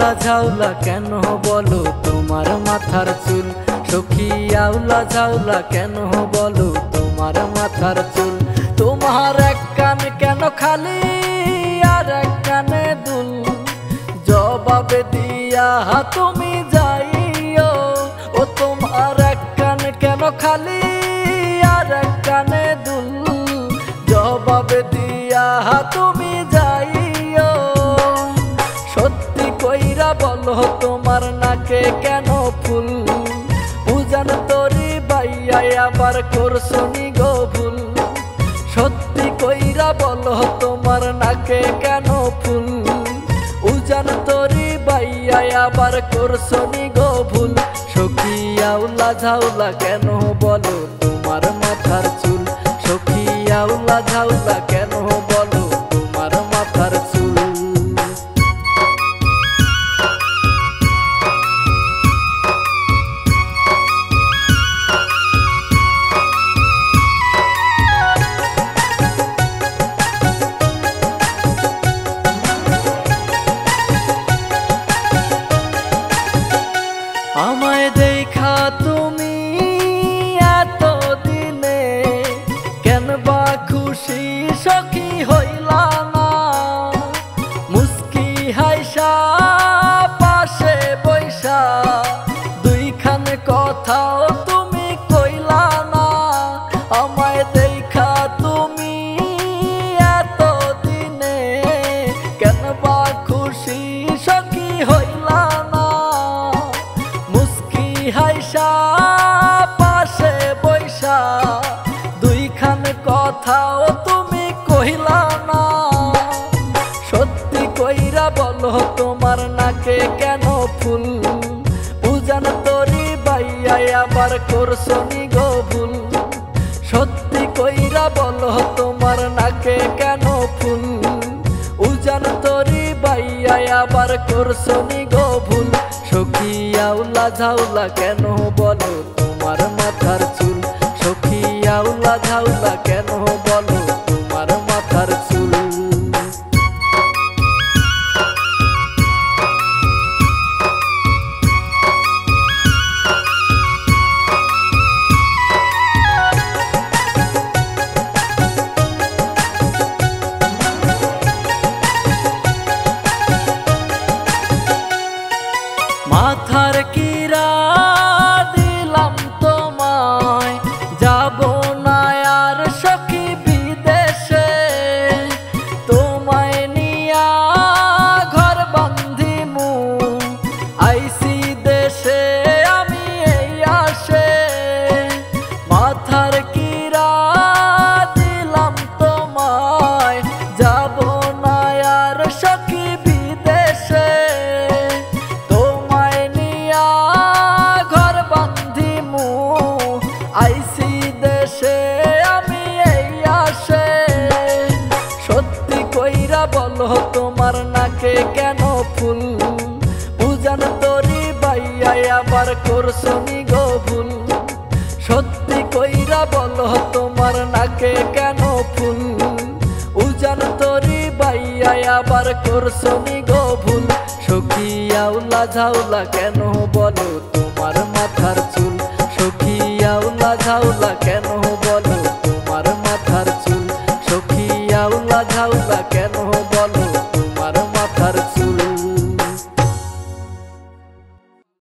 আউলা ঝাউলা কেন বলো তোমার মাথার চুল? সখী আউলা ঝাউলা কেন বলো তোমার মাথার চুল? তোমার এক কান কেন খালি আর এক কানে দুল? জবাবে দিয়া তুমি যাইও, ও তোমার এক কান কেন খালি আর এক কানে দুল? জবাবে দিয়া তুমি যাইও। সত্যি কইরা বলো তোমার নাকে কেন ফুল? উজান তরি বাইয়া আবার করছো নি গো ভুল? সত্যি কইরা বলো তোমার নাকে কেন ফুল? উজান তরি বাইয়া আবার করছো নি গো ভুল? সখী আউলা ঝাউলা কেন বলো তোমার মাথার চুল? সখী আউলা ঝাউলা কেন বলো তোমার মাথার চুল? আমায় দেখা তুমি এত দিনে কেন বা খুশি সখী হইলা না? মুস্কি হাইসা পাশে বৈশা দুইখান কথাও তুমি কইলা না। আমায় দেখা তুমি এত দিনে কেন বা খুশি সখী হইলা না? হাইসা পাশে বৈশা দুইখান কথাও তুমি কইলা না। সত্যি কইরা বলো তোমার নাকে কেন ফুল? উজান তরি বাইয়া আবার করছো নি গো ভুল? সত্যি কইরা বলো তোমার নাকে কেন ফুল? উজান তরি বাইয়া আবার করছো নি গো ভুল? সখী আউলা ঝাউলা কেন বলো তোমার মাথার চুল? সখী আউলা ঝাউলা কেন বলো তোমার মাথার চুল? মাথার কিরা দিলাম তোমায়, যাব না আর সখী বিদেশে। তোমায় নিয়া ঘর বান্ধিমু আইসি দেশে আমি এই আসে। মাথার কিরা দিলাম তোমায়, যাব না আর সখী বিদেশে। আইসি দেশে আমি এই আসে। সত্যি কইরা বলো তোমার নাকে কেন ফুল? উজান তরি বাইয়া আবার করছো নি গো ভুল? সত্যি কইরা বলো তোমার নাকে কেন ফুল? উজান তরি বাইয়া আবার করছো নি গো ভুল? সখী আউলা ঝাউলা কেন বলো তোমার মাথার চুল? সখী আউলা ঝাউলা কেন